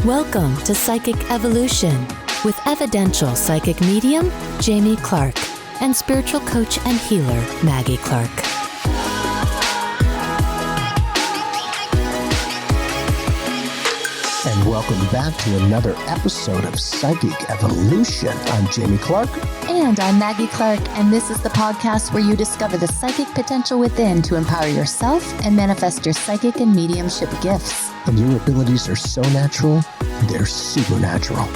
Welcome to Psychic Evolution with evidential psychic medium Jamie Clark and spiritual coach and healer Maggie Clark. And welcome back to another episode of Psychic Evolution. I'm Jamie Clark. And I'm Maggie Clark, and this is the podcast where you discover the psychic potential within to empower yourself and manifest your psychic and mediumship gifts. And your abilities are so natural, they're supernatural.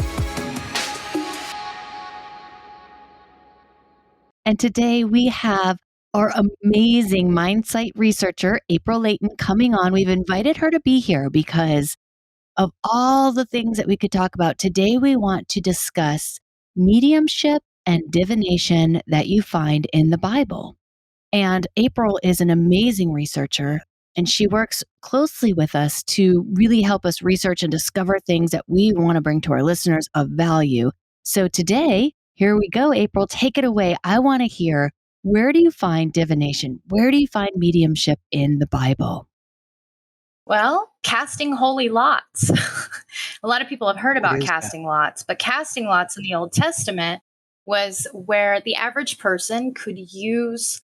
And today we have our amazing Mindsight researcher, Layton, coming on. We've invited her to be here because of all the things that we could talk about. Today we want to discuss mediumship and divination that you find in the Bible. And April is an amazing researcher, and she works closely with us to really help us research and discover things that we want to bring to our listeners of value. So today, here we go, April, take it away. I want to hear, where do you find divination? Where do you find mediumship in the Bible? Well, casting holy lots. A lot of people have heard about casting lots, but casting lots in the Old Testament was where the average person could use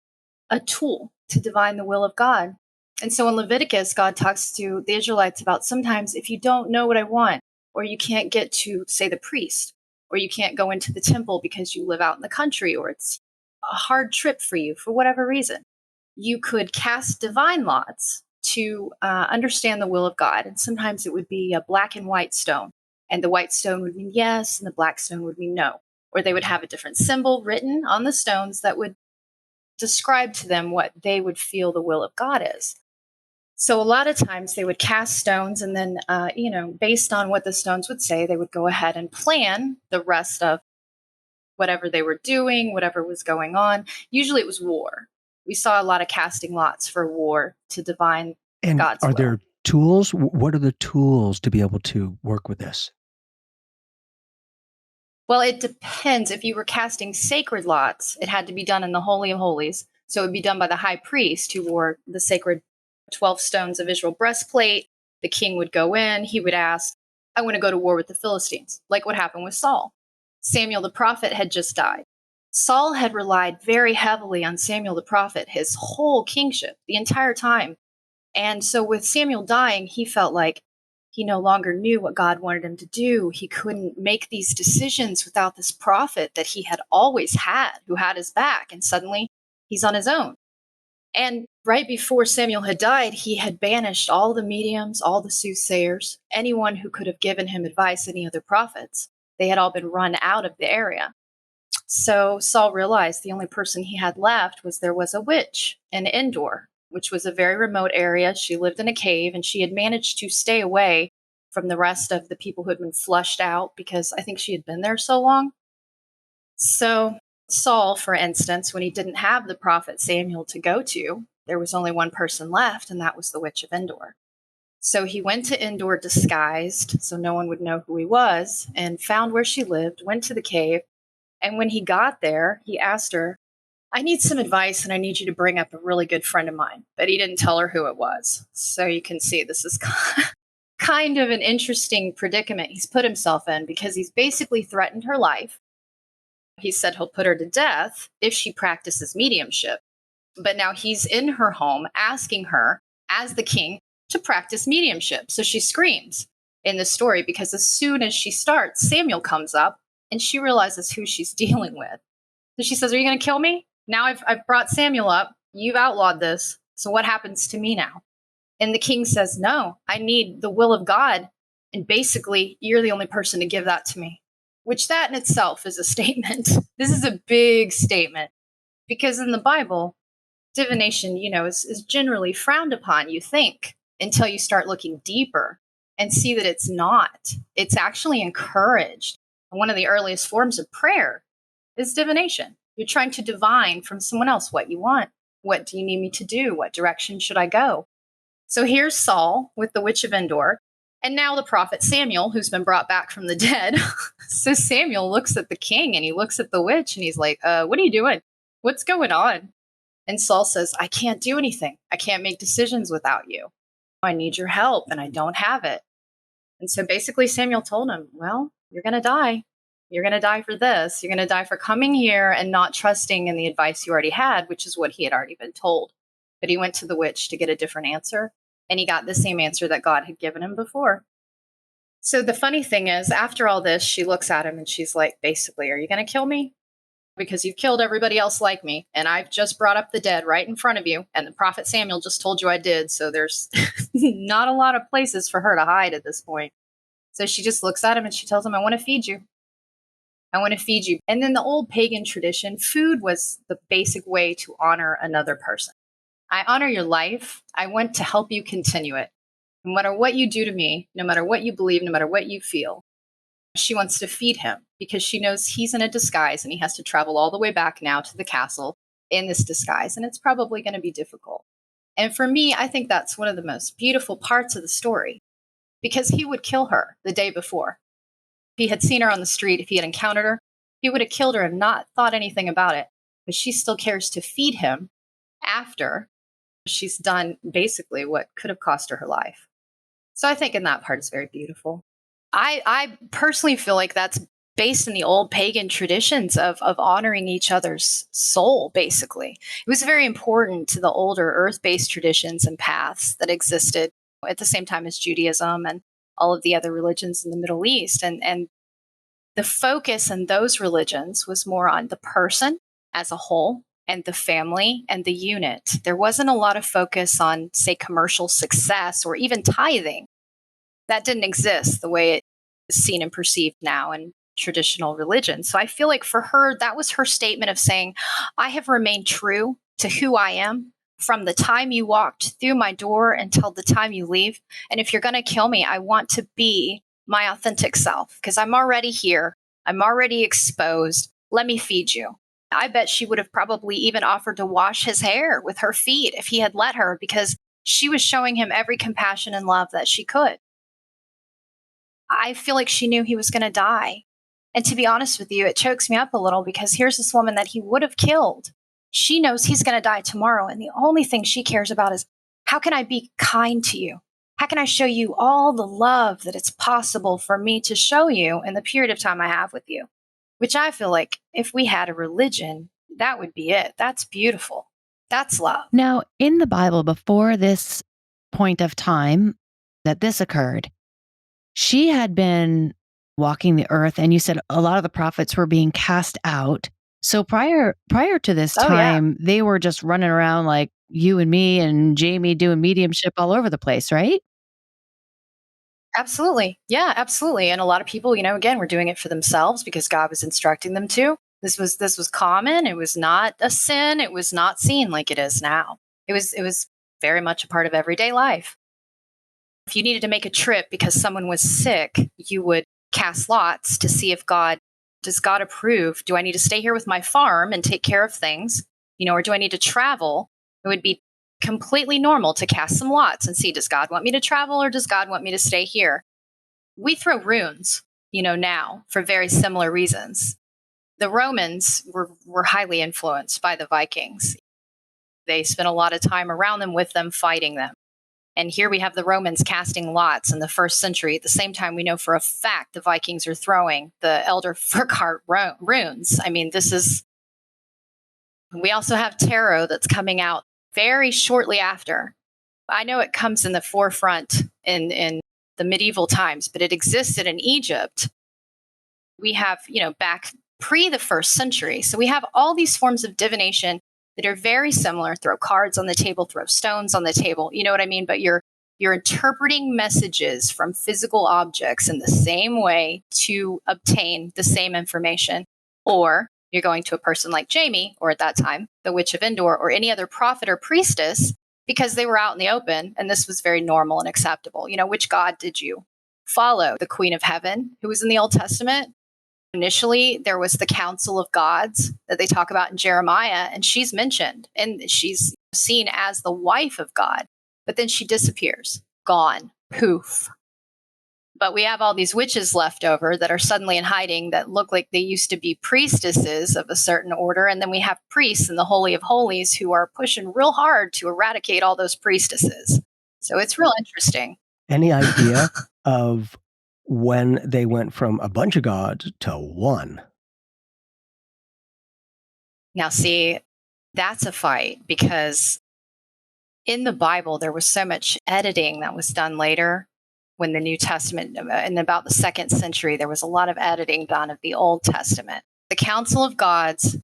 a tool to divine the will of God. And so in Leviticus, God talks to the Israelites about sometimes if you don't know what I want, or you can't get to, say, the priest, or you can't go into the temple because you live out in the country, or it's a hard trip for you for whatever reason, you could cast divine lots to understand the will of God. And sometimes it would be a black and white stone. And the white stone would mean yes, and the black stone would mean no. Or they would have a different symbol written on the stones that would describe to them what they would feel the will of God is. So a lot of times they would cast stones, and then, based on what the stones would say, they would go ahead and plan the rest of whatever they were doing, whatever was going on. Usually it was war. We saw a lot of casting lots for war to divine God's will. And are there tools? What are the tools to be able to work with this? Well, it depends. If you were casting sacred lots, it had to be done in the Holy of Holies. So it would be done by the high priest who wore the sacred 12 stones of Israel breastplate. The king would go in. He would ask, I want to go to war with the Philistines, like what happened with Saul. Samuel the prophet had just died. Saul had relied very heavily on Samuel the prophet his whole kingship, the entire time. And so with Samuel dying, he felt like he no longer knew what God wanted him to do. He couldn't make these decisions without this prophet that he had always had, who had his back. And suddenly he's on his own. And right before Samuel had died, he had banished all the mediums, all the soothsayers, anyone who could have given him advice, any other prophets. They had all been run out of the area. So Saul realized the only person he had left there was a witch in Endor, which was a very remote area. She lived in a cave, and she had managed to stay away from the rest of the people who had been flushed out because I think she had been there so long. So Saul, for instance, when he didn't have the prophet Samuel to go to, there was only one person left, and that was the witch of Endor. So he went to Endor disguised so no one would know who he was, and found where she lived, went to the cave. And when he got there, he asked her, I need some advice, and I need you to bring up a really good friend of mine. But he didn't tell her who it was. So you can see this is kind of an interesting predicament he's put himself in, because he's basically threatened her life. He said he'll put her to death if she practices mediumship. But now he's in her home asking her, as the king, to practice mediumship. So she screams in the story, because as soon as she starts, Samuel comes up, and she realizes who she's dealing with. So she says, are you going to kill me? Now I've brought Samuel up. You've outlawed this. So what happens to me now? And the king says, no, I need the will of God. And basically, you're the only person to give that to me. Which that in itself is a statement. This is a big statement. Because in the Bible, divination, is generally frowned upon, you think, until you start looking deeper and see that it's not. It's actually encouraged. One of the earliest forms of prayer is divination. You're trying to divine from someone else what you want. What do you need me to do? What direction should I go? So here's Saul with the witch of Endor, and now the prophet Samuel, who's been brought back from the dead. So Samuel looks at the king, and he looks at the witch, and he's like, what are you doing? What's going on? And Saul says, I can't do anything. I can't make decisions without you. I need your help and I don't have it. And so basically Samuel told him, well, you're going to die. You're going to die for this. You're going to die for coming here and not trusting in the advice you already had, which is what he had already been told. But he went to the witch to get a different answer. And he got the same answer that God had given him before. So the funny thing is, after all this, she looks at him and she's like, basically, are you going to kill me? Because you've killed everybody else like me. And I've just brought up the dead right in front of you. And the prophet Samuel just told you I did. So there's not a lot of places for her to hide at this point. So she just looks at him and she tells him, I want to feed you. I want to feed you. And then the old pagan tradition, food was the basic way to honor another person. I honor your life. I want to help you continue it. No matter what you do to me, no matter what you believe, no matter what you feel, she wants to feed him because she knows he's in a disguise and he has to travel all the way back now to the castle in this disguise. And it's probably going to be difficult. And for me, I think that's one of the most beautiful parts of the story because he would kill her the day before. If he had seen her on the street, if he had encountered her, he would have killed her and not thought anything about it. But she still cares to feed him after she's done basically what could have cost her life. So I think in that part is very beautiful. I personally feel like that's based in the old pagan traditions of honoring each other's soul, basically. It was very important to the older earth-based traditions and paths that existed at the same time as Judaism and all of the other religions in the Middle East. And the focus in those religions was more on the person as a whole and the family and the unit. There wasn't a lot of focus on, say, commercial success or even tithing. That didn't exist the way it is seen and perceived now in traditional religion. So I feel like for her, that was her statement of saying, I have remained true to who I am from the time you walked through my door until the time you leave. And if you're going to kill me, I want to be my authentic self because I'm already here. I'm already exposed. Let me feed you. I bet she would have probably even offered to wash his hair with her feet if he had let her because she was showing him every compassion and love that she could. I feel like she knew he was going to die. And to be honest with you, it chokes me up a little because here's this woman that he would have killed. She knows he's going to die tomorrow. And the only thing she cares about is, how can I be kind to you? How can I show you all the love that it's possible for me to show you in the period of time I have with you? Which I feel like if we had a religion, that would be it. That's beautiful. That's love. Now, in the Bible, before this point of time that this occurred, she had been walking the earth, and you said a lot of the prophets were being cast out. So prior to this time, they were just running around like you and me and Jamie doing mediumship all over the place, right? Absolutely. Yeah, absolutely. And a lot of people, again, were doing it for themselves because God was instructing them to. This was common. It was not a sin. It was not seen like it is now. It was very much a part of everyday life. If you needed to make a trip because someone was sick, you would cast lots to see if does God approve? Do I need to stay here with my farm and take care of things? Or do I need to travel? It would be completely normal to cast some lots and see, does God want me to travel or does God want me to stay here? We throw runes, now for very similar reasons. The Romans were highly influenced by the Vikings. They spent a lot of time around them, with them, fighting them. And here we have the Romans casting lots in the first century. At the same time, we know for a fact the Vikings are throwing the Elder Furcart runes. I mean, we also have tarot that's coming out very shortly after. I know it comes in the forefront in the medieval times, but it existed in Egypt. We have, back pre the first century. So we have all these forms of divination that are very similar. Throw cards on the table, throw stones on the table. You know what I mean? But you're interpreting messages from physical objects in the same way to obtain the same information. Or you're going to a person like Jamie, or at that time, the witch of Endor, or any other prophet or priestess, because they were out in the open and this was very normal and acceptable. Which God did you follow? The Queen of Heaven, who was in the Old Testament? Initially, there was the Council of Gods that they talk about in Jeremiah, and she's mentioned, and she's seen as the wife of God, but then she disappears, gone, poof. But we have all these witches left over that are suddenly in hiding that look like they used to be priestesses of a certain order. And then we have priests in the Holy of Holies who are pushing real hard to eradicate all those priestesses. So it's real interesting. Any idea of when they went from a bunch of gods to one? Now, see, that's a fight because in the Bible, there was so much editing that was done later when the New Testament, in about the 2nd century, there was a lot of editing done of the Old Testament. The Council of Gods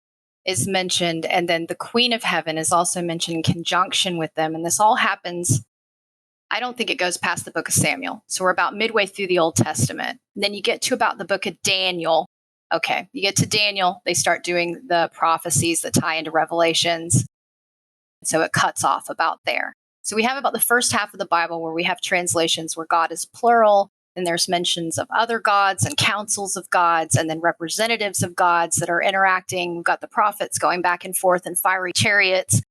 is mentioned, and then the Queen of Heaven is also mentioned in conjunction with them. And this all happens, I don't think it goes past the book of Samuel. So we're about midway through the Old Testament. And then you get to about the book of Daniel. Okay, you get to Daniel, they start doing the prophecies that tie into Revelations. So it cuts off about there. So we have about the first half of the Bible where we have translations where God is plural, and there's mentions of other gods and councils of gods, and then representatives of gods that are interacting. We've got the prophets going back and forth in fiery chariots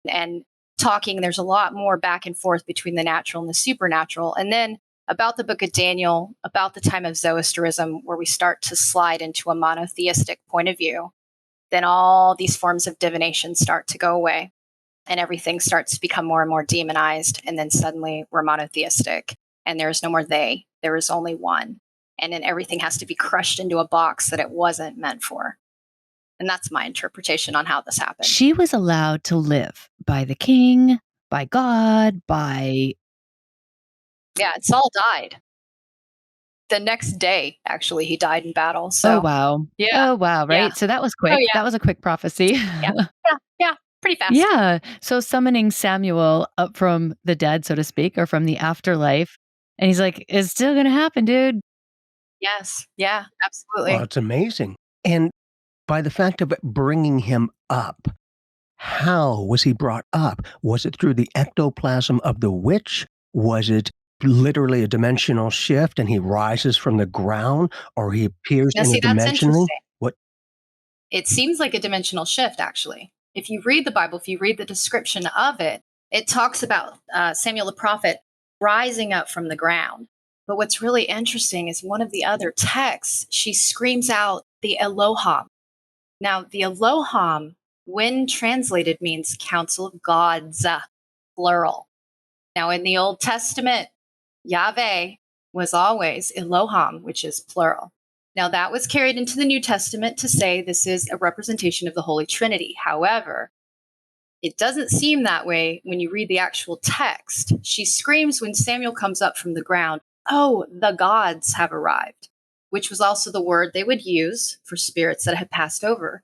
and talking. There's a lot more back and forth between the natural and the supernatural. And then about the book of Daniel, about the time of Zoroastrianism, where we start to slide into a monotheistic point of view, then all these forms of divination start to go away. And everything starts to become more and more demonized. And then suddenly we're monotheistic. And there is no more they. There is only one. And then everything has to be crushed into a box that it wasn't meant for. And that's my interpretation on how this happened. She was allowed to live by the king, by God, by... Yeah, Saul died. The next day, actually, he died in battle. So, oh, wow. Yeah. Oh, wow. Right. Yeah. So that was quick. Oh, yeah. That was a quick prophecy. Yeah. Pretty fast. Yeah. So summoning Samuel up from the dead, so to speak, or from the afterlife. And he's like, it's still going to happen, dude. Yes. Yeah, absolutely. Well, it's amazing. And by the fact of it bringing him up, how was he brought up? Was it through the ectoplasm of the witch? Was it literally a dimensional shift and he rises from the ground, or he appears Now, in see, a that's dimension? interesting. What? It seems like a dimensional shift, actually. If you read the Bible, if you read the description of it, it talks about Samuel the prophet rising up from the ground. But what's really interesting is one of the other texts, she screams out the Elohim. Now, the Elohim, when translated, means council of gods, plural. Now, in the Old Testament, Yahweh was always Elohim, which is plural. Now, that was carried into the New Testament to say this is a representation of the Holy Trinity. However, it doesn't seem that way when you read the actual text. She screams when Samuel comes up from the ground, oh, the gods have arrived, which was also the word they would use for spirits that had passed over.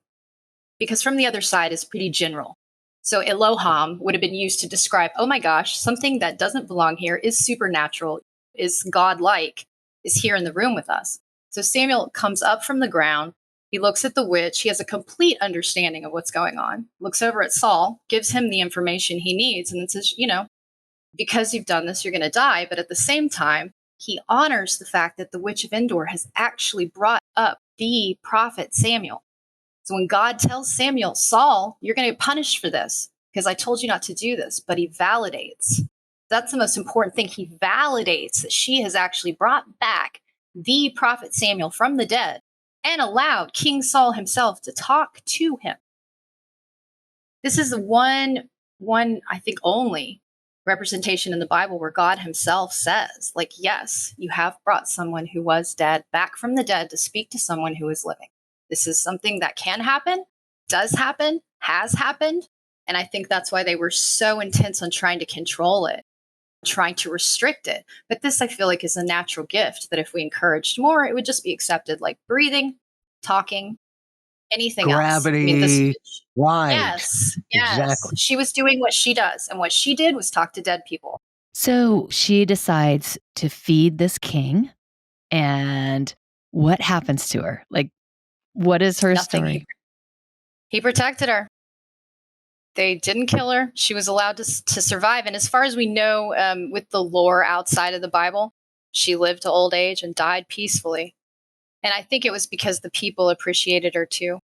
Because from the other side is pretty general. So Elohim would have been used to describe, oh my gosh, something that doesn't belong here, is supernatural, is godlike, is here in the room with us. So Samuel comes up from the ground. He looks at the witch. He has a complete understanding of what's going on, looks over at Saul, gives him the information he needs, and then says, because you've done this, you're going to die. But at the same time, he honors the fact that the witch of Endor has actually brought up the prophet Samuel. So when God tells Samuel, Saul, you're going to get punished for this because I told you not to do this, but he validates. That's the most important thing. He validates that she has actually brought back the prophet Samuel from the dead and allowed King Saul himself to talk to him. This is the one, I think, only representation in the Bible where God himself says, like, yes, you have brought someone who was dead back from the dead to speak to someone who is living. This is something that can happen, does happen, has happened. And I think that's why they were so intense on trying to control it, trying to restrict it. But this, I feel like, is a natural gift that if we encouraged more, it would just be accepted, like breathing, talking, anything Gravity, else. right. Yes. Exactly. She was doing what she does. And what she did was talk to dead people. So she decides to feed this king. And what happens to her? Like, what is her Nothing. story? He protected her. They didn't kill her. She was allowed to survive. And as far as we know, with the lore outside of the Bible, she lived to old age and died peacefully. And I think it was because the people appreciated her too.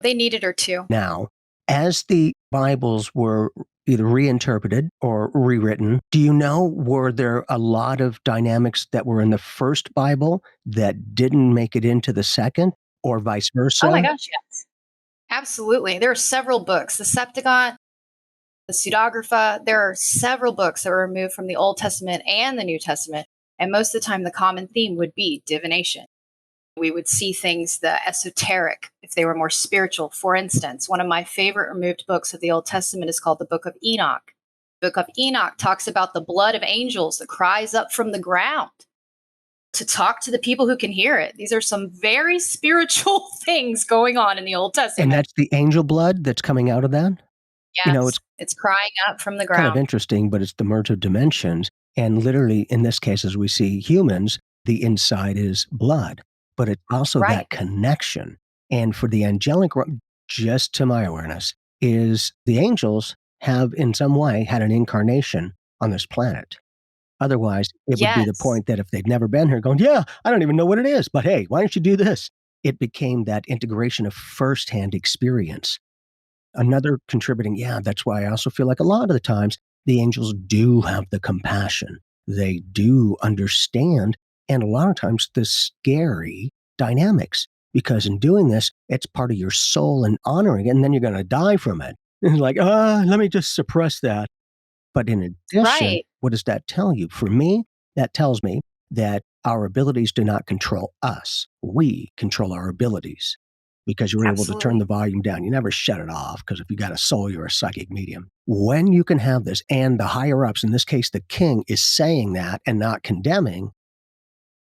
They needed her too. Now, As the Bibles were either reinterpreted or rewritten, do you know, were there a lot of dynamics that were in the first Bible that didn't make it into the second, or vice Oh my versa? gosh, yes. Absolutely. There are several books. The Septuagint, the Pseudographa, there are several books that were removed from the Old Testament and the New Testament. And most of the time, the common theme would be divination. We would see things, the esoteric, if they were more spiritual. For instance, one of my favorite removed books of the Old Testament is called the Book of Enoch. The Book of Enoch talks about the blood of angels that cries up from the ground to talk to the people who can hear it. These are some very spiritual things going on in the Old And Testament. that's the angel blood that's coming out of that? You know, Yes, it's crying up from the kind of ground. interesting, but it's the merge of dimensions. And literally, in this case, as we see humans, the inside is blood, but it's also Right. that connection. And for the angelic, just to my awareness, is the angels have in some way had an incarnation on this planet. Otherwise, it would be the Yes. point that if they'd never been here, going, yeah, I don't even know what it is, but hey, why don't you do this? It became that integration of firsthand experience. Another contributing, that's why I also feel like a lot of the times the angels do have the compassion. They do understand, and a lot of times the scary dynamics, because in doing this, it's part of your soul and honoring it, and then you're going to die from it. And it's like, let me just suppress that. But in addition, Right. what does that tell you? For me, that tells me that our abilities do not control us. We control our abilities because you're able to turn Absolutely. the volume down. You never shut it off because if you got a soul, you're a psychic medium. When you can have this, and the higher ups, in this case, the king, is saying that and not condemning,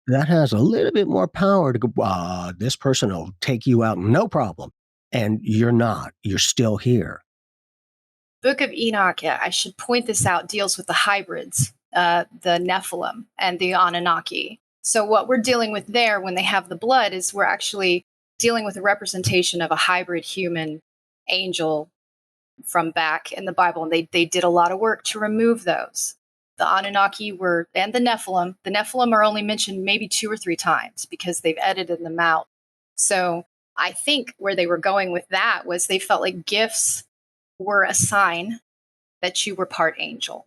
that has a little bit more power to go, this person will take you out, no problem. And you're not. You're still here. Book of Enoch, I should point this out, deals with the hybrids, the Nephilim and the Anunnaki. So what we're dealing with there when they have the blood is we're actually dealing with a representation of a hybrid human angel from back in the Bible. And they did a lot of work to remove those. The Anunnaki were, and the Nephilim are only mentioned maybe 2 or 3 times because they've edited them out. So I think where they were going with that was they felt like gifts were a sign that you were part angel.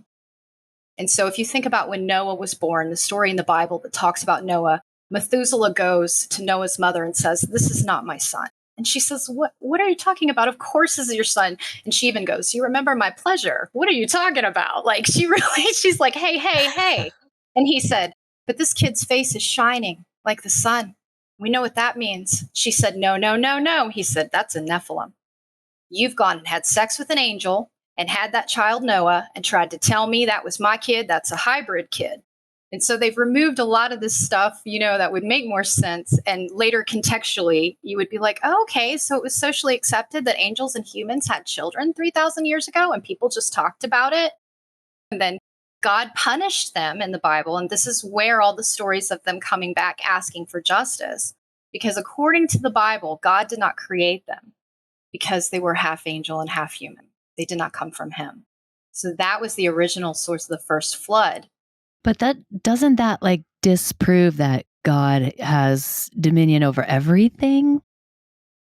And so if you think about when Noah was born, the story in the Bible that talks about Noah, Methuselah goes to Noah's mother and says, "This is not my son." And she says, What are you talking about? Of course this is your son. And she even goes, "You remember my pleasure. What are you talking about?" Like she's like, hey. And he said, "But this kid's face is shining like the sun. We know what that means." She said, "No, no, no, no." He said, "That's a Nephilim. You've gone and had sex with an angel and had that child Noah and tried to tell me that was my kid. That's a hybrid kid." And so they've removed a lot of this stuff, that would make more sense. And later, contextually, you would be like, oh, okay, so it was socially accepted that angels and humans had children 3,000 years ago and people just talked about it. And then God punished them in the Bible. And this is where all the stories of them coming back asking for justice. Because according to the Bible, God did not create them because they were half angel and half human. They did not come from him. So that was the original source of the first flood. But doesn't that disprove that God has dominion over everything?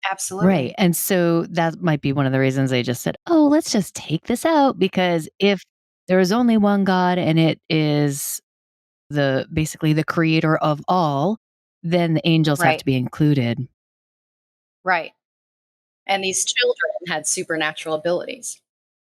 Absolutely. Right. And so that might be one of the reasons they just said, oh, let's just take this out, because if there is only one God and it is basically the creator of all, then the angels have Right. to be included. Right. And these children had supernatural abilities.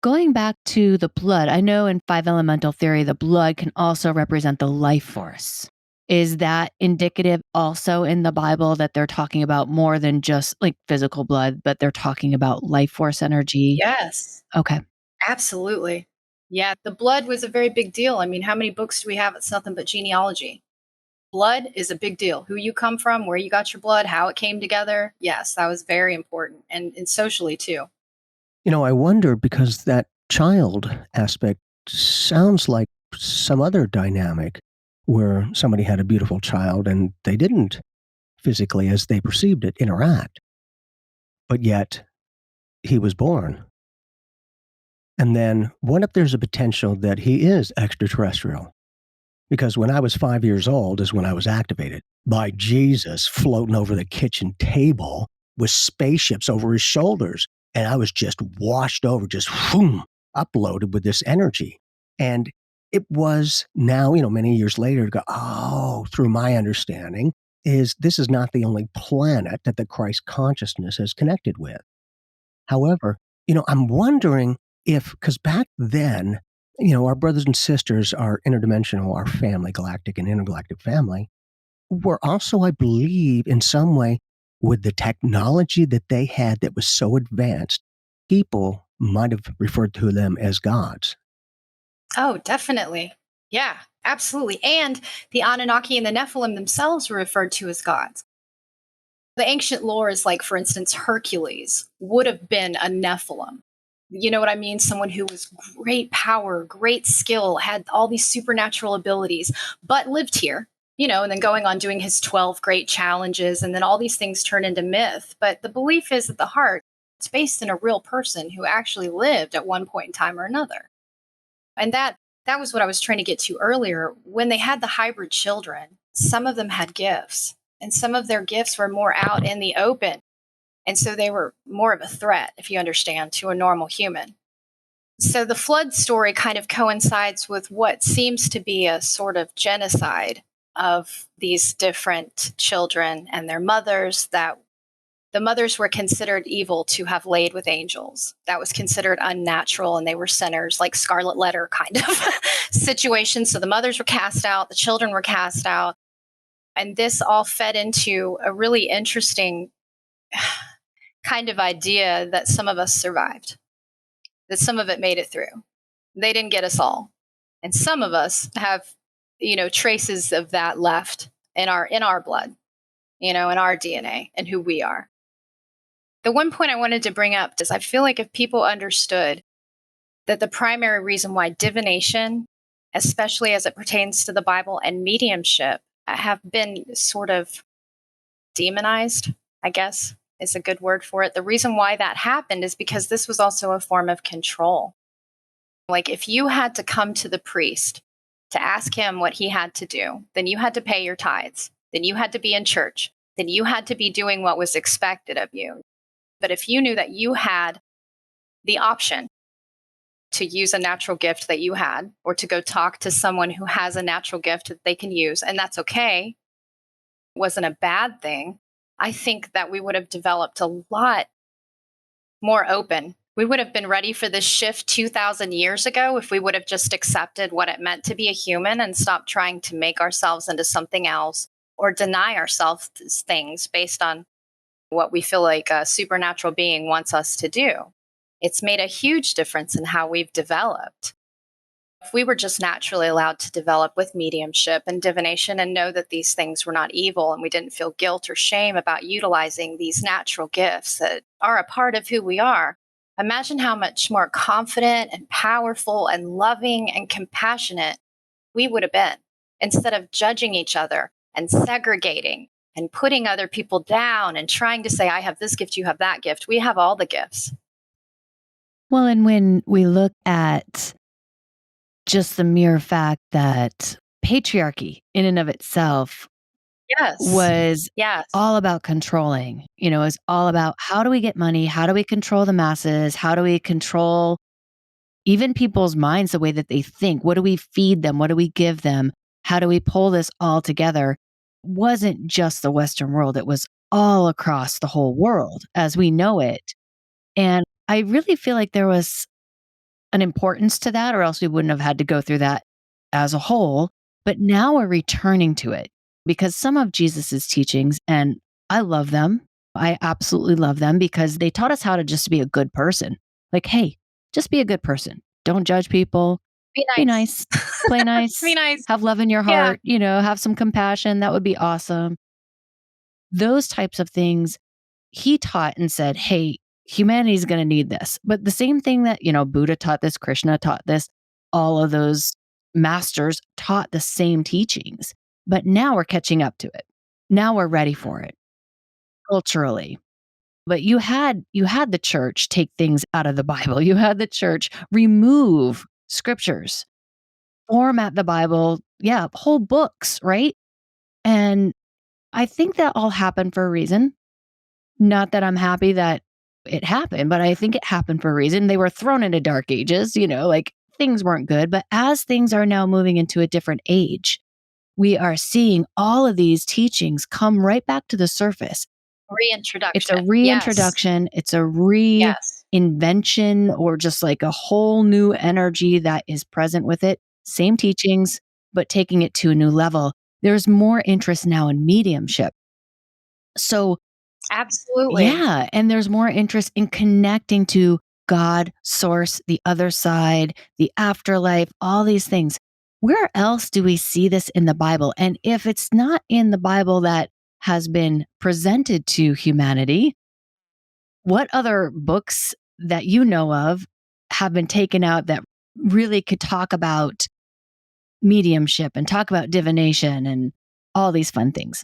Going back to the blood, I know in 5 elemental theory, the blood can also represent the life force. Is that indicative also in the Bible that they're talking about more than just physical blood, but they're talking about life force energy? Yes, Okay. absolutely. Yeah, the blood was a very big deal. I mean, how many books do we have? It's nothing but genealogy. Blood is a big deal. Who you come from, where you got your blood, how it came together. Yes, that was very important. And socially too. I wonder, because that child aspect sounds like some other dynamic where somebody had a beautiful child and they didn't physically, as they perceived it, interact. But yet he was born. And then what if there's a potential that he is extraterrestrial? Because when I was 5 years old is when I was activated by Jesus floating over the kitchen table with spaceships over his shoulders. And I was just washed over, just whoom, uploaded with this energy. And it was now, many years later to go, oh, through my understanding, is this is not the only planet that the Christ consciousness is connected with. However, I'm wondering if, because back then, our brothers and sisters, our interdimensional, our family, galactic and intergalactic family, were also, I believe, in some way, with the technology that they had that was so advanced, people might have referred to them as gods. Oh, definitely. Yeah, absolutely. And the Anunnaki and the Nephilim themselves were referred to as gods. The ancient lore is like, for instance, Hercules would have been a Nephilim. You know what I mean? Someone who was great power, great skill, had all these supernatural abilities, but lived here, and then going on doing his 12 great challenges. And then all these things turn into myth. But the belief is at the heart, it's based in a real person who actually lived at one point in time or another. And that was what I was trying to get to earlier. When they had the hybrid children, some of them had gifts, and some of their gifts were more out in the open. And so they were more of a threat, if you understand, to a normal human. So the flood story kind of coincides with what seems to be a sort of genocide of these different children and their mothers, that the mothers were considered evil to have laid with angels. That was considered unnatural, and they were sinners, like Scarlet Letter kind of situation. So the mothers were cast out, the children were cast out. And this all fed into a really interesting kind of idea that some of us survived, that some of it made it through. They didn't get us all. And some of us have, traces of that left in our blood, in our DNA and who we are. The one point I wanted to bring up is I feel like if people understood that the primary reason why divination, especially as it pertains to the Bible, and mediumship have been sort of demonized, I guess is a good word for it. The reason why that happened is because this was also a form of control. Like if you had to come to the priest to ask him what he had to do, then you had to pay your tithes, then you had to be in church, then you had to be doing what was expected of you. But if you knew that you had the option to use a natural gift that you had, or to go talk to someone who has a natural gift that they can use, and that's okay, wasn't a bad thing, I think that we would have developed a lot more open. We would have been ready for this shift 2,000 years ago if we would have just accepted what it meant to be a human and stopped trying to make ourselves into something else or deny ourselves things based on what we feel like a supernatural being wants us to do. It's made a huge difference in how we've developed. If we were just naturally allowed to develop with mediumship and divination and know that these things were not evil, and we didn't feel guilt or shame about utilizing these natural gifts that are a part of who we are, imagine how much more confident and powerful and loving and compassionate we would have been, instead of judging each other and segregating and putting other people down and trying to say, I have this gift, you have that gift. We have all the gifts. Well, and when we look at just the mere fact that patriarchy in and of itself was all about controlling, is all about how do we get money? How do we control the masses? How do we control even people's minds, the way that they think? What do we feed them? What do we give them? How do we pull this all together? Wasn't just the Western world. It was all across the whole world as we know it. And I really feel like there was an importance to that, or else we wouldn't have had to go through that as a whole. But now we're returning to it because some of Jesus's teachings, and I love them. I absolutely love them because they taught us how to just be a good person. Like, hey, just be a good person. Don't judge people. Be nice. Play nice. Be nice. Have love in your heart. Have some compassion. That would be awesome. Those types of things he taught and said, hey, humanity is going to need this. But the same thing that, Buddha taught this, Krishna taught this, all of those masters taught the same teachings. But now we're catching up to it. Now we're ready for it culturally. But you had the church take things out of the Bible. You had the church remove scriptures, format the Bible, whole books, right? And I think that all happened for a reason. Not that I'm happy that it happened, but I think it happened for a reason. They were thrown into dark ages, like things weren't good. But as things are now moving into a different age, we are seeing all of these teachings come right back to the surface. Reintroduction. It's a reintroduction. Yes. It's a Yes. reinvention, or just like a whole new energy that is present with it. Same teachings, but taking it to a new level. There's more interest now in mediumship. So Absolutely. yeah, and there's more interest in connecting to God, source, the other side, the afterlife, all these things. Where else do we see this in the Bible? And if it's not in the Bible that has been presented to humanity, what other books that you know of have been taken out that really could talk about mediumship and talk about divination and all these fun things?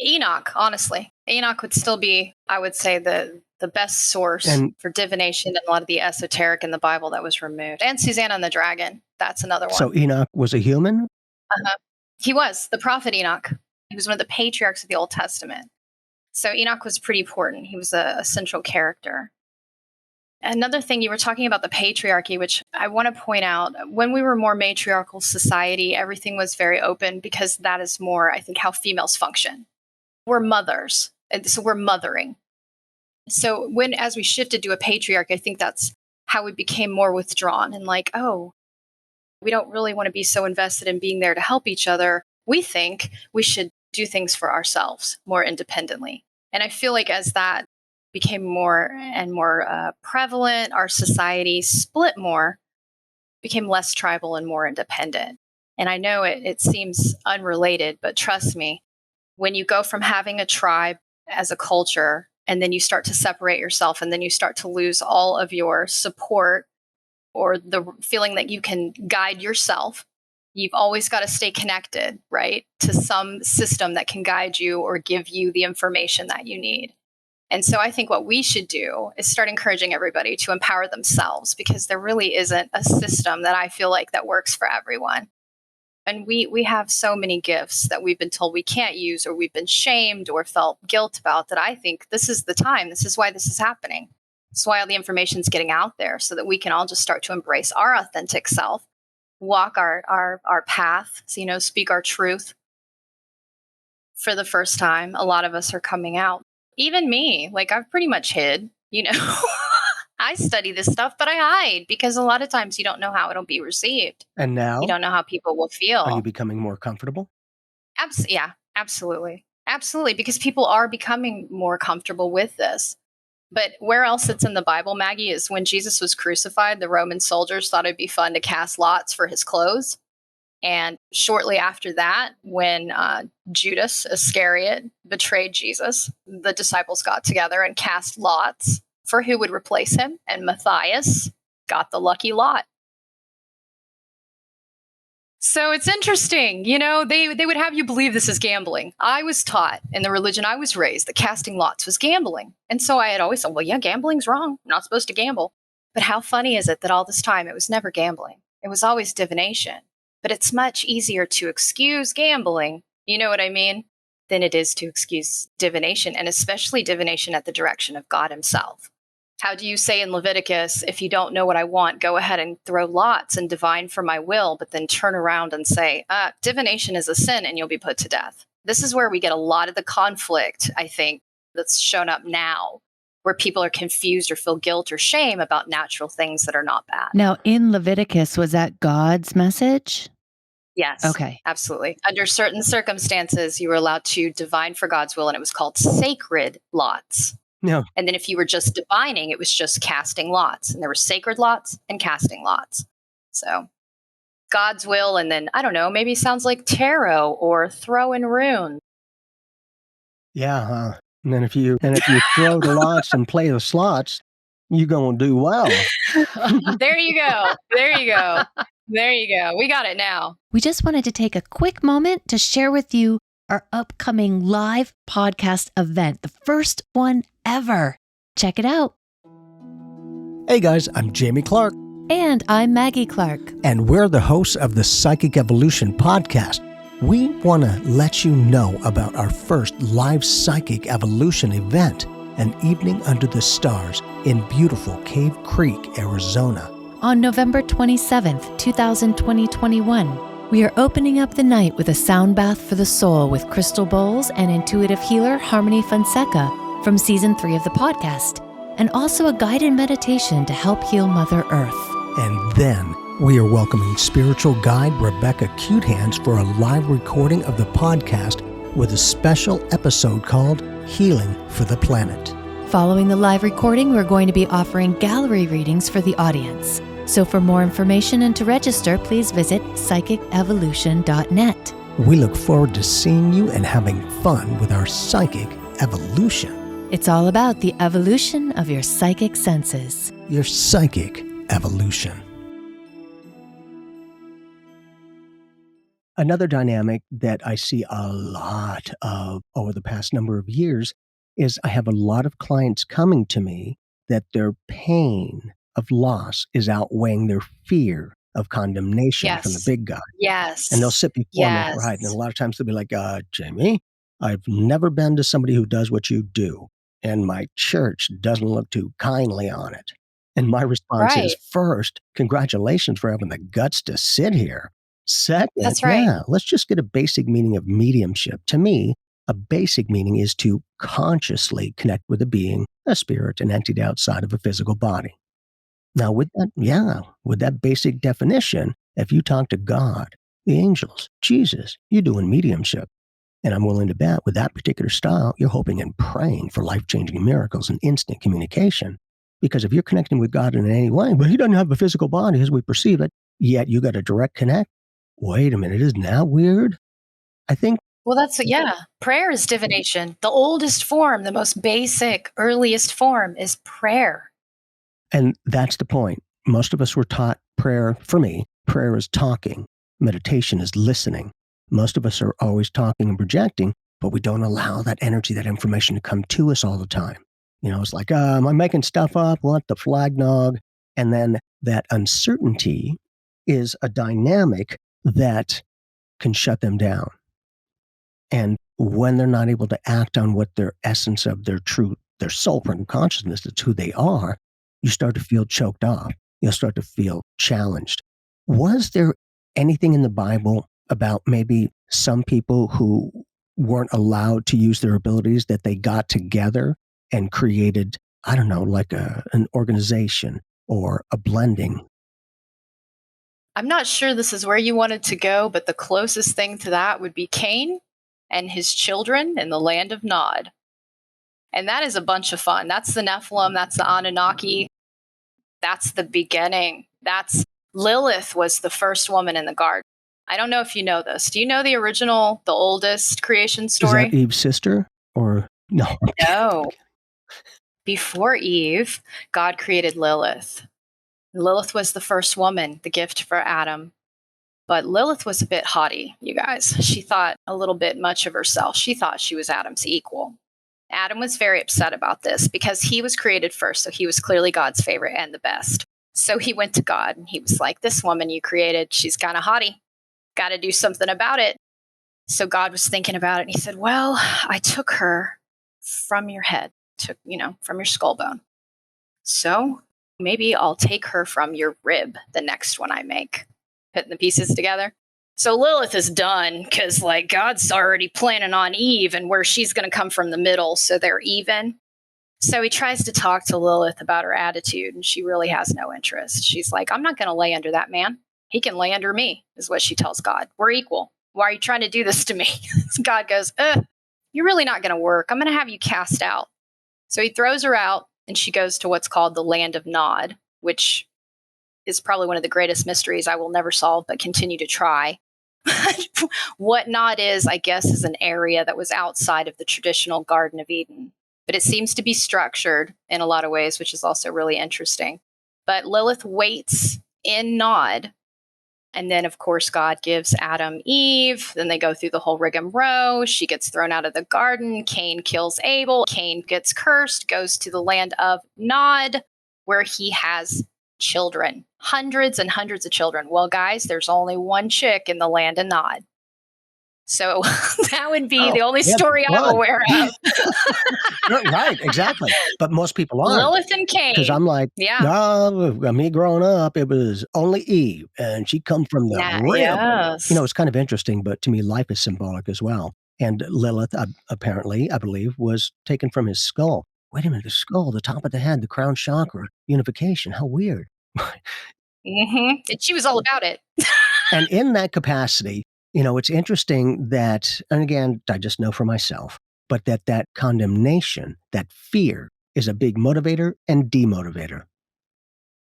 Enoch, honestly. Enoch would still be, I would say, the best source for divination and a lot of the esoteric in the Bible that was removed. And Susanna and the Dragon. That's another one. So Enoch was a human? He was the prophet Enoch. He was one of the patriarchs of the Old Testament. So Enoch was pretty important. He was a central character. Another thing, you were talking about the patriarchy, which I want to point out. When we were more matriarchal society, everything was very open because that is more, I think, how females function. We're mothers, and so we're mothering. So as we shifted to a patriarch, I think that's how we became more withdrawn and like, oh, we don't really want to be so invested in being there to help each other. We think we should do things for ourselves more independently. And I feel like as that became more and more prevalent, our society split more, became less tribal and more independent. And I know it seems unrelated, but trust me, when you go from having a tribe as a culture, and then you start to separate yourself, and then you start to lose all of your support or the feeling that you can guide yourself, you've always got to stay connected, right, to some system that can guide you or give you the information that you need. And so I think what we should do is start encouraging everybody to empower themselves, because there really isn't a system that I feel like that works for everyone. And we have so many gifts that we've been told we can't use, or we've been shamed or felt guilt about, that I think this is the time. This is why this is happening. It's why all the information is getting out there, so that we can all just start to embrace our authentic self, walk our path, speak our truth. For the first time, a lot of us are coming out. Even me, like I've pretty much hid, I study this stuff, but I hide because a lot of times you don't know how it'll be received. And now? You don't know how people will feel. Are you becoming more comfortable? Yeah, absolutely. Absolutely, because people are becoming more comfortable with this. But where else it's in the Bible, Maggie, is when Jesus was crucified, the Roman soldiers thought it'd be fun to cast lots for his clothes. And shortly after that, when Judas Iscariot betrayed Jesus, the disciples got together and cast lots for who would replace him. And Matthias got the lucky lot. So it's interesting, they would have you believe this is gambling. I was taught in the religion I was raised that casting lots was gambling. And so I had always said, well, yeah, gambling's wrong. I'm not supposed to gamble. But how funny is it that all this time it was never gambling? It was always divination. But it's much easier to excuse gambling, you know what I mean, than it is to excuse divination, and especially divination at the direction of God himself. How do you say in Leviticus, if you don't know what I want, go ahead and throw lots and divine for my will, but then turn around and say, divination is a sin and you'll be put to death. This is where we get a lot of the conflict, I think, that's shown up now, where people are confused or feel guilt or shame about natural things that are not bad. Now, in Leviticus, was that God's message? Yes. Okay. Absolutely. Under certain circumstances, you were allowed to divine for God's will, and it was called sacred lots. No. And then if you were just divining, it was just casting lots. And there were sacred lots and casting lots. So God's will, and then, I don't know, maybe sounds like tarot or throwing runes. Yeah, huh? And then if you throw the lots and play the slots, you're going to do well. There you go. There you go. There you go. We got it now. We just wanted to take a quick moment to share with you our upcoming live podcast event, the first one ever. Check it out. Hey guys, I'm Jamie Clark. And I'm Maggie Clark. And we're the hosts of the Psychic Evolution podcast. We want to let you know about our first live psychic evolution event. An Evening Under the Stars in beautiful Cave Creek, Arizona. On November 27th, 2021, we are opening up the night with a sound bath for the soul with crystal bowls and intuitive healer Harmony Fonseca from Season 3 of the podcast, and also a guided meditation to help heal Mother Earth. And then we are welcoming spiritual guide Rebecca Cutehands for a live recording of the podcast with a special episode called Healing for the Planet. Following the live recording, we're going to be offering gallery readings for the audience. So for more information and to register, please visit psychicevolution.net. We look forward to seeing you and having fun with our psychic evolution. It's all about the evolution of your psychic senses. Your psychic evolution. Another dynamic that I see a lot of over the past number of years is I have a lot of clients coming to me that their pain of loss is outweighing their fear of condemnation from the big guy. Yes. And they'll sit before me, right? And a lot of times they'll be like, Jamie, I've never been to somebody who does what you do, and my church doesn't look too kindly on it. And my response is, first, congratulations for having the guts to sit here. Second, that's right. Let's just get a basic meaning of mediumship. To me, a basic meaning is to consciously connect with a being, a spirit, an entity outside of a physical body. Now, with that basic definition, if you talk to God, the angels, Jesus, you're doing mediumship. And I'm willing to bet with that particular style, you're hoping and praying for life-changing miracles and instant communication. Because if you're connecting with God in any way, but he doesn't have a physical body as we perceive it, yet you got a direct connect. Wait a minute, isn't that weird? I think. Well, prayer is divination. The oldest form, the most basic, earliest form is prayer. And that's the point. Most of us were taught prayer. For me, prayer is talking. Meditation is listening. Most of us are always talking and projecting, but we don't allow that energy, that information to come to us all the time. You know, it's like, am I making stuff up? What the flag nog? And then that uncertainty is a dynamic that can shut them down. And when they're not able to act on what their essence of their truth, their soul and consciousness, it's who they are, you start to feel choked off. You'll start to feel challenged. Was there anything in the Bible about maybe some people who weren't allowed to use their abilities, that they got together and created, I don't know, like an organization or a blending? I'm not sure this is where you wanted to go, but the closest thing to that would be Cain and his children in the land of Nod. And that is a bunch of fun. That's the Nephilim. That's the Anunnaki. That's the beginning. Lilith was the first woman in the garden. I don't know if you know this. Do you know the original, the oldest creation story? Is that Eve's sister or no? No. Before Eve, God created Lilith. Lilith was the first woman, the gift for Adam. But Lilith was a bit haughty, you guys. She thought a little bit much of herself. She thought she was Adam's equal. Adam was very upset about this because he was created first, so he was clearly God's favorite and the best. So he went to God and he was like, this woman you created, she's kind of haughty. Got to do something about it. So God was thinking about it and he said, well, I took her from your head, from your skull bone. So maybe I'll take her from your rib, the next one I make. Putting the pieces together. So Lilith is done because God's already planning on Eve and where she's going to come from the middle. So they're even. So he tries to talk to Lilith about her attitude and she really has no interest. She's like, I'm not going to lay under that man. He can lay under me, is what she tells God. We're equal. Why are you trying to do this to me? God goes, you're really not going to work. I'm going to have you cast out. So he throws her out and she goes to what's called the land of Nod, which is probably one of the greatest mysteries I will never solve, but continue to try. What Nod is, I guess, is an area that was outside of the traditional Garden of Eden. But it seems to be structured in a lot of ways, which is also really interesting. But Lilith waits in Nod. And then, of course, God gives Adam Eve. Then they go through the whole rigmarole. She gets thrown out of the garden. Cain kills Abel. Cain gets cursed, goes to the land of Nod, where he has children, hundreds and hundreds of children. Well, guys, there's only one chick in the land of Nod. So that would be Oh, the only yeah, story I'm fun. aware of. Right, exactly. But most people aren't. Lilith and Because Cain. I'm like, Yeah. oh, me growing up, it was only Eve, and she come from the rib. Yes. It's kind of interesting, but to me, life is symbolic as well. And Lilith, apparently, I believe, was taken from his skull. Wait a minute, the skull, the top of the head, the crown chakra, unification. How weird. And she was all about it. And in that capacity, it's interesting that, and again, I just know for myself, but that condemnation, that fear is a big motivator and demotivator.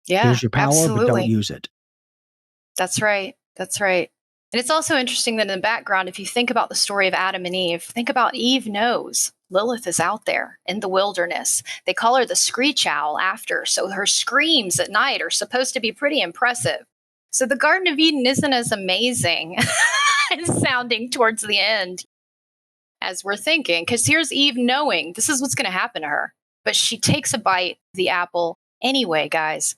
Yeah, Here's your power, but don't absolutely. use it. That's right. That's right. And it's also interesting that in the background, if you think about the story of Adam and Eve, think about Eve knows Lilith is out there in the wilderness. They call her the screech owl after. So her screams at night are supposed to be pretty impressive. So the Garden of Eden isn't as amazing as sounding towards the end as we're thinking. Because here's Eve knowing this is what's going to happen to her. But she takes a bite of the apple anyway, guys.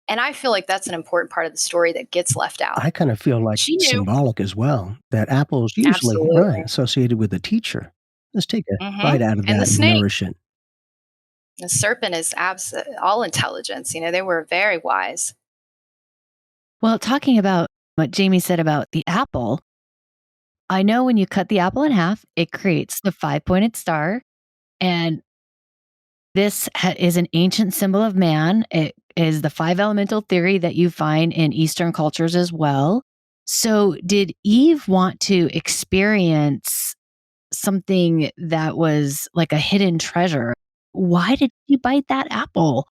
And I feel like that's an important part of the story that gets left out. I kind of feel like She it's knew. symbolic as well. That apple is usually Absolutely. associated with a teacher. Let's take a Hmm. bite out of And the that and snake, nourish it. the serpent is all intelligence. They were very wise. Well, talking about what Jamie said about the apple, I know when you cut the apple in half, it creates the 5-pointed star. And this is an ancient symbol of man. It is the 5 elemental theory that you find in Eastern cultures as well. So, did Eve want to experience something that was like a hidden treasure? Why did she bite that apple?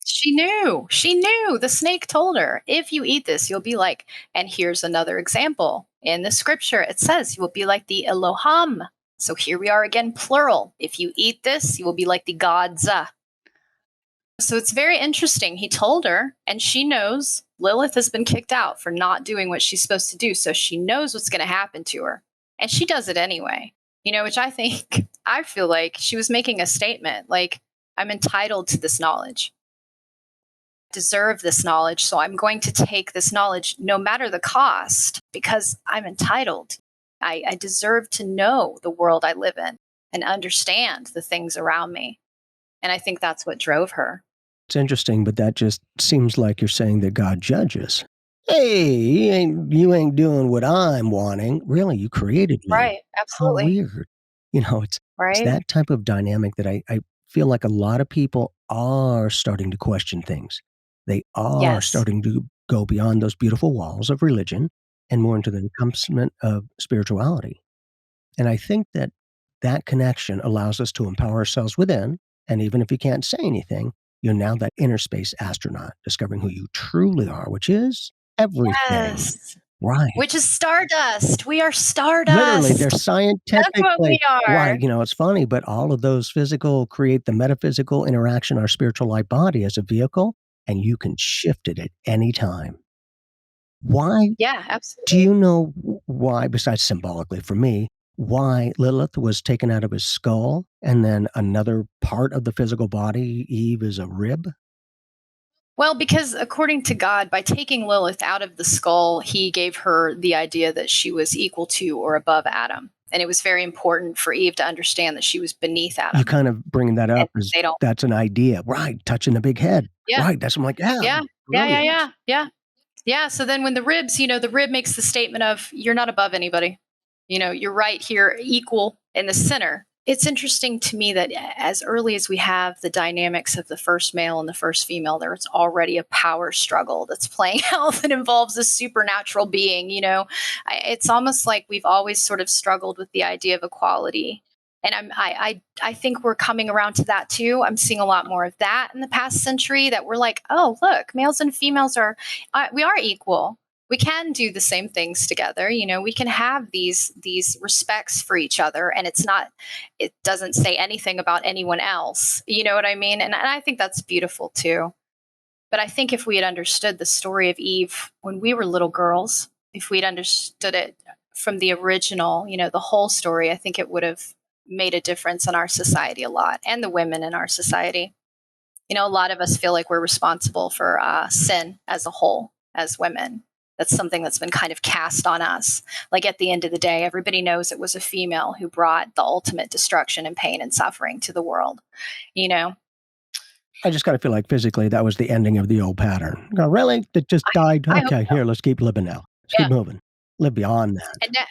She knew. She knew. The snake told her, if you eat this, you'll be like, and here's another example. In the scripture, it says you will be like the Elohim. So here we are again, plural. If you eat this, you will be like the gods. So it's very interesting. He told her, and she knows Lilith has been kicked out for not doing what she's supposed to do. So she knows what's going to happen to her. And she does it anyway, which I feel like she was making a statement like, I'm entitled to this knowledge, deserve this knowledge. So I'm going to take this knowledge no matter the cost because I'm entitled. I deserve to know the world I live in and understand the things around me. And I think that's what drove her. It's interesting, but that just seems like you're saying that God judges. Hey, you ain't doing what I'm wanting. Really, you created me. Right. How Absolutely. weird. It's Right. that type of dynamic that I feel like a lot of people are starting to question things. They are Yes. starting to go beyond those beautiful walls of religion and more into the encompassment of spirituality. And I think that connection allows us to empower ourselves within. And even if you can't say anything, you're now that inner space astronaut, discovering who you truly are, which is everything. Yes. Right. Which is stardust. We are stardust. Literally, they're That's scientifically what we are. right. It's funny, but all of those physical create the metaphysical interaction, our spiritual light body as a vehicle, and you can shift it at any time. Why? Yeah, Do absolutely. you know why, besides symbolically for me, why Lilith was taken out of his skull and then another part of the physical body, Eve, is a rib? Well, because according to God, by taking Lilith out of the skull, he gave her the idea that she was equal to or above Adam. And it was very important for Eve to understand that she was beneath Adam. You kind of bringing that up And as they don't. that's an idea. Right. Touching the big head. Yeah. Right. That's I'm like, yeah. Yeah. Brilliant. Yeah. So then when the ribs, the rib makes the statement of, you're not above anybody. You're right here, equal in the center. It's interesting to me that as early as we have the dynamics of the first male and the first female, there's already a power struggle that's playing out that involves a supernatural being. It's almost like we've always sort of struggled with the idea of equality. And I think we're coming around to that too. I'm seeing a lot more of that in the past century, that we're like, oh, look, males and females we are equal. We can do the same things together. We can have these respects for each other, and it doesn't say anything about anyone else. You know what I mean? And I think that's beautiful too. But I think if we had understood the story of Eve when we were little girls, if we'd understood it from the original, the whole story, I think it would have made a difference in our society a lot, and the women in our society. A lot of us feel like we're responsible for sin as a whole, as women. That's something that's been kind of cast on us. Like at the end of the day, everybody knows it was a female who brought the ultimate destruction and pain and suffering to the world, you know? I just kind of feel like physically that was the ending of the old pattern. No, really? It just died? I hope Okay, so. here, let's keep living now. Let's Yeah. keep moving. Live beyond that.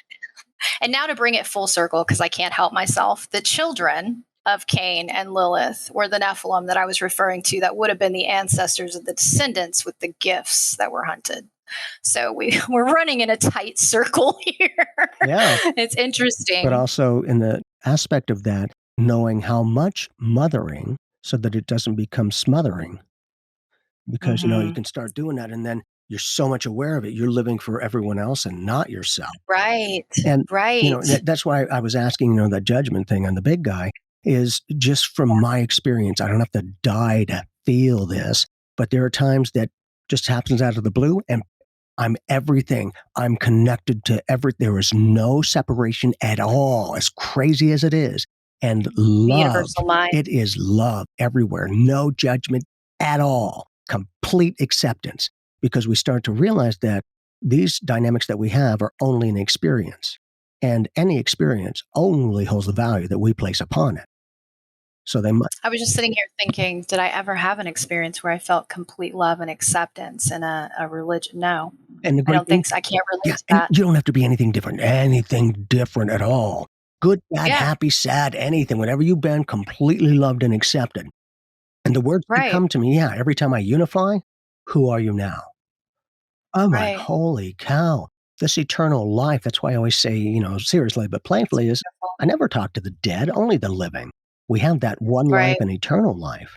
And now to bring it full circle, because I can't help myself, the children of Cain and Lilith were the Nephilim that I was referring to, that would have been the ancestors of the descendants with the gifts that were hunted. So we're running in a tight circle here. Yeah. It's interesting. But also in the aspect of that, knowing how much mothering so that it doesn't become smothering. Because, you can start doing that and then you're so much aware of it. You're living for everyone else and not yourself. Right. And, Right. that's why I was asking, that judgment thing on the big guy is just from my experience. I don't have to die to feel this, but there are times that just happens out of the blue and I'm everything. I'm connected to everything. There is no separation at all, as crazy as it is. And The love, universal mind. it is love everywhere. No judgment at all. Complete acceptance. Because we start to realize that these dynamics that we have are only an experience. And any experience only holds the value that we place upon it. So they might. I was just sitting here thinking, did I ever have an experience where I felt complete love and acceptance in a religion? No. And the I great don't thing, think so. I can't relate to and that. you don't have to be anything different at all. Good, bad, Yeah. happy, sad, anything, whatever you've been, completely loved and accepted. And the words that Right. come to me, every time I unify, who are you now? I'm like, Right. holy cow, this eternal life. That's why I always say, seriously, but playfully is I never talk to the dead, only the living. We have that one Right. life and eternal life.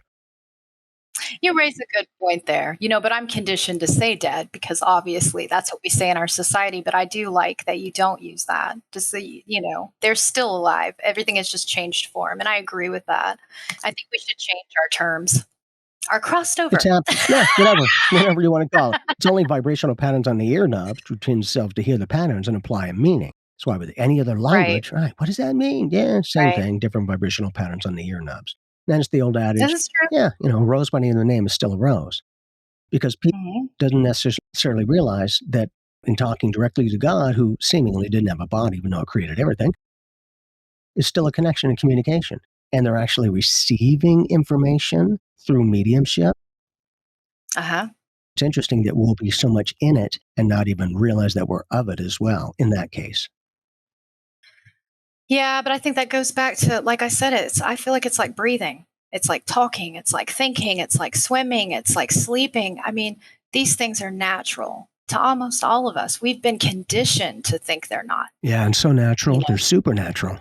You raise a good point there, but I'm conditioned to say dead because obviously that's what we say in our society. But I do like that you don't use that. Just say, they're still alive. Everything has just changed form. And I agree with that. I think we should change our terms. Our crossed over. It's happening. Yeah, whatever you want to call it. It's only vibrational patterns on the ear knobs to tune self to hear the patterns and apply a meaning. That's why with any other language, right? What does that mean? Yeah, same Right. thing, different vibrational patterns on the ear knobs. Then it's the old adage, This is true. yeah, rose by the end of the name is still a rose. Because people Mhm. doesn't necessarily realize that in talking directly to God, who seemingly didn't have a body, even though it created everything, is still a connection and communication. And they're actually receiving information through mediumship. Uh-huh. It's interesting that we'll be so much in it and not even realize that we're of it as well in that case. Yeah, but I think that goes back to, like I said, I feel like it's like breathing. It's like talking. It's like thinking. It's like swimming. It's like sleeping. I mean, these things are natural to almost all of us. We've been conditioned to think they're not. Yeah, and so natural, they're supernatural.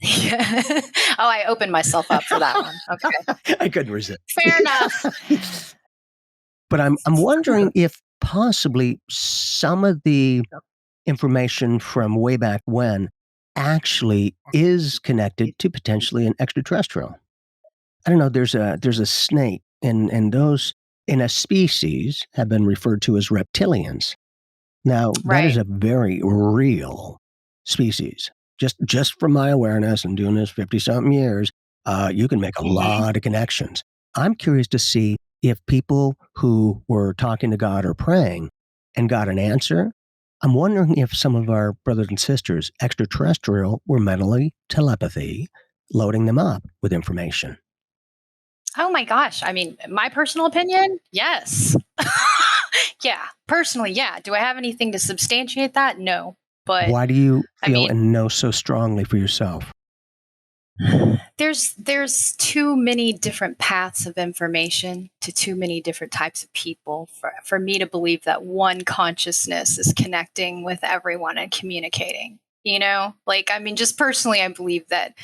Yeah. Oh, I opened myself up for that one. Okay. I couldn't resist. Fair enough. But I'm wondering if possibly some of the information from way back when actually is connected to potentially an extraterrestrial. I don't know. There's a snake, and those in a species have been referred to as reptilians. Now that is Right. a very real species. Just from my awareness and doing this 50-something years, you can make a Mhm. lot of connections. I'm curious to see if people who were talking to God or praying and got an answer. I'm wondering if some of our brothers and sisters, extraterrestrial, were mentally telepathy, loading them up with information. Oh my gosh. I mean, my personal opinion, yes. Yeah. Personally, yeah. Do I have anything to substantiate that? No. But Why do you I feel mean, and know so strongly for yourself? there's too many different paths of information to too many different types of people for me to believe that one consciousness is connecting with everyone and communicating. Just personally, I believe that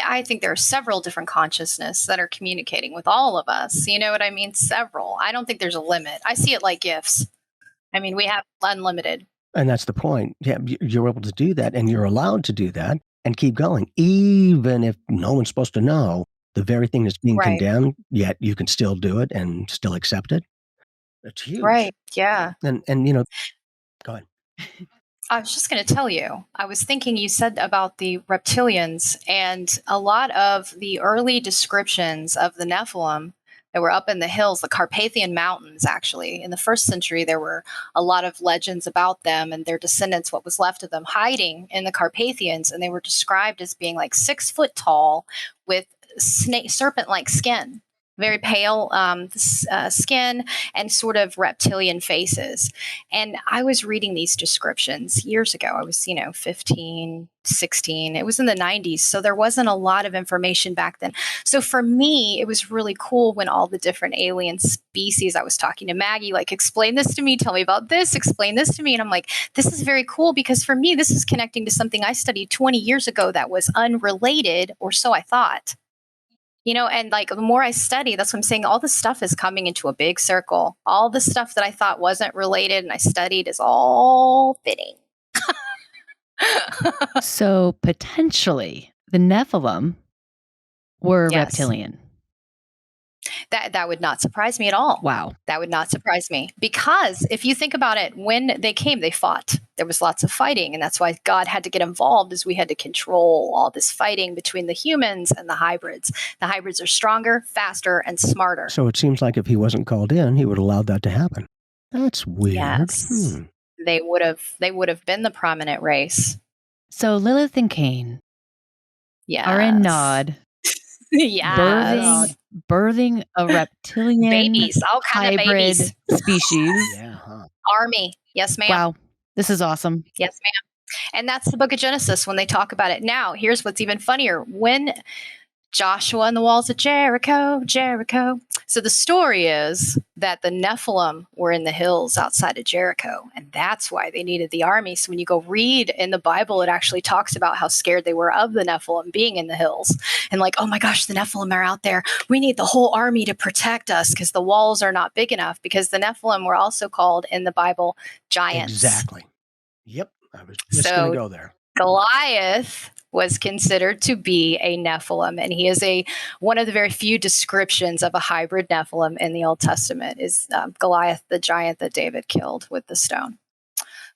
I think there are several different consciousness that are communicating with all of us. You know what I mean? Several. I don't think there's a limit. I see it like gifts. I mean, we have unlimited. And that's the point. Yeah, you're able to do that, and you're allowed to do that and keep going, even if no one's supposed to know the very thing that's being Right. condemned, yet you can still do it and still accept it. That's huge. Right. Yeah. And go ahead. I was just going to tell you, I was thinking you said about the reptilians, and a lot of the early descriptions of the Nephilim, that were up in the hills, the Carpathian Mountains, actually. In the first century, there were a lot of legends about them and their descendants, what was left of them, hiding in the Carpathians. And they were described as being like 6 foot tall with serpent-like skin, very pale skin, and sort of reptilian faces. And I was reading these descriptions years ago. I was, 15, 16. It was in the 90s. So there wasn't a lot of information back then. So for me, it was really cool when all the different alien species, I was talking to Maggie, like, explain this to me, tell me about this, explain this to me. And I'm like, this is very cool, because for me, this is connecting to something I studied 20 years ago that was unrelated, or so I thought. And like the more I study, that's what I'm saying. All this stuff is coming into a big circle. All the stuff that I thought wasn't related and I studied is all fitting. So potentially the Nephilim were Yes. reptilian. That would not surprise me at all. Wow. That would not surprise me, because if you think about it, when they came, they fought. There was lots of fighting, and that's why God had to get involved, as we had to control all this fighting between the humans and the hybrids. The hybrids are stronger, faster, and smarter. So it seems like if he wasn't called in, he would have allowed that to happen. That's weird. Yes. They would have been the prominent race. So Lilith and Cain are in Nod. Yes. Birthing a reptilian babies, all kind hybrid of babies. species. Army. Yes, ma'am. Wow. This is awesome. Yes, ma'am. And that's the book of Genesis when they talk about it. Now, here's what's even funnier. When Joshua and the walls of Jericho. So the story is that the Nephilim were in the hills outside of Jericho, and that's why they needed the army. So when you go read in the Bible, it actually talks about how scared they were of the Nephilim being in the hills, and like, oh my gosh, the Nephilim are out there. We need the whole army to protect us because the walls are not big enough, because the Nephilim were also called in the Bible giants. Exactly. Yep. I was just going to go there. Goliath was considered to be a Nephilim, and he is one of the very few descriptions of a hybrid Nephilim in the Old Testament is Goliath, the giant that David killed with the stone.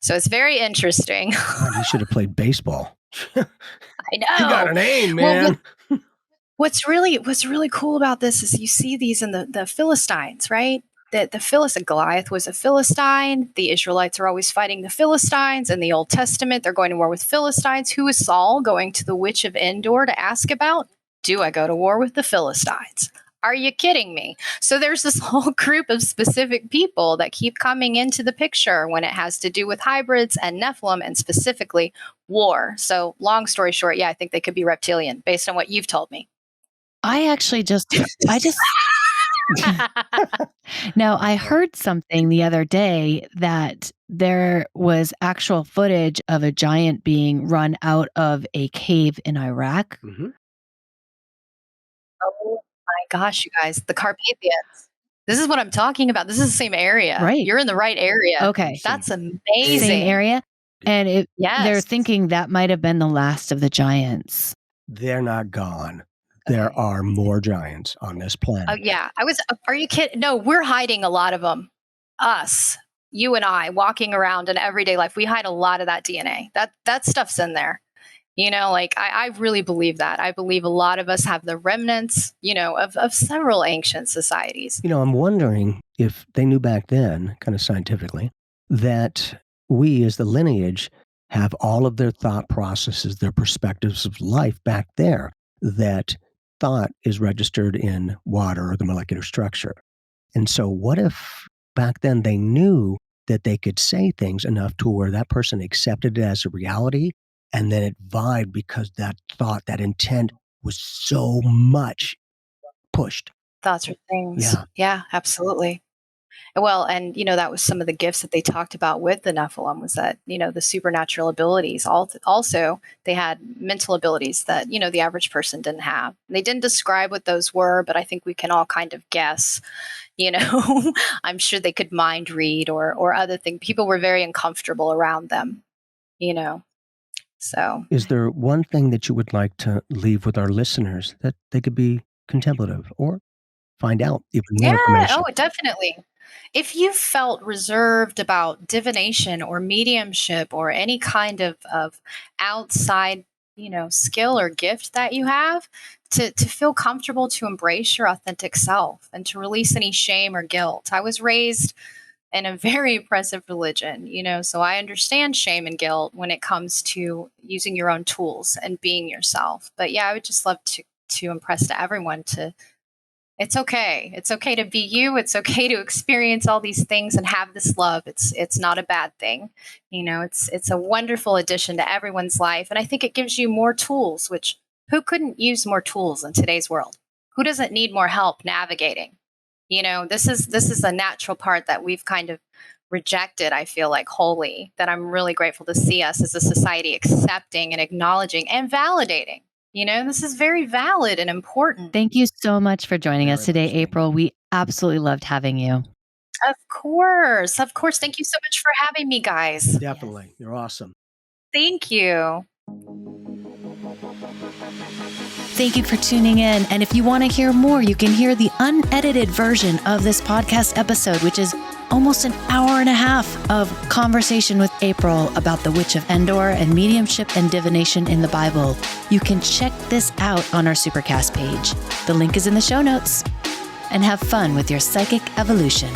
So it's very interesting. God, he should have played baseball. I know. You got an aim, man. Well, what's really cool about this is you see these in the Philistines, right? The Goliath was a Philistine. The Israelites are always fighting the Philistines. In the Old Testament, they're going to war with Philistines. Who is Saul going to the witch of Endor to ask about? Do I go to war with the Philistines? Are you kidding me? So there's this whole group of specific people that keep coming into the picture when it has to do with hybrids and Nephilim, and specifically war. So long story short, yeah, I think they could be reptilian based on what you've told me. I just Now, I heard something the other day that there was actual footage of a giant being run out of a cave in Iraq. Mm-hmm. Oh my gosh, you guys, the Carpathians. This is what I'm talking about. This is the same area. Right. You're in the right area. Okay. That's amazing. Same area. And Yes. they're thinking that might have been the last of the giants. They're not gone. There are more giants on this planet. Oh, yeah. Are you kidding? No, we're hiding a lot of them. Us, you and I, walking around in everyday life, we hide a lot of that DNA. That stuff's in there. I really believe that. I believe a lot of us have the remnants, of several ancient societies. I'm wondering if they knew back then, kind of scientifically, that we as the lineage have all of their thought processes, their perspectives of life back there, that thought is registered in water or the molecular structure. And so what if back then they knew that they could say things enough to where that person accepted it as a reality, and then it vibed because that thought, that intent was so much pushed. Thoughts or things. Yeah. Yeah, absolutely. Well, and that was some of the gifts that they talked about with the Nephilim, was that, the supernatural abilities. Also, they had mental abilities that, the average person didn't have. They didn't describe what those were, but I think we can all kind of guess, I'm sure they could mind read or other things. People were very uncomfortable around them, so. Is there one thing that you would like to leave with our listeners that they could be contemplative or find out even more information? Oh, definitely. If you felt reserved about divination or mediumship or any kind of outside, skill or gift that you have, to feel comfortable to embrace your authentic self and to release any shame or guilt. I was raised in a very oppressive religion, so I understand shame and guilt when it comes to using your own tools and being yourself. But yeah, I would just love to impress to everyone it's okay. It's okay to be you. It's okay to experience all these things and have this love. It's not a bad thing. It's a wonderful addition to everyone's life. And I think it gives you more tools, which who couldn't use more tools in today's world? Who doesn't need more help navigating? This is a natural part that we've kind of rejected, I feel like, wholly, that I'm really grateful to see us as a society accepting and acknowledging and validating. This is very valid and important. Thank you so much for joining Very us today, much so. April. We absolutely loved having you. Of course. Of course. Thank you so much for having me, guys. Definitely. You're awesome. Thank you. Thank you for tuning in. And if you want to hear more, you can hear the unedited version of this podcast episode, which is almost an hour and a half of conversation with April about the Witch of Endor and mediumship and divination in the Bible. You can check this out on our Supercast page. The link is in the show notes. And have fun with your psychic evolution.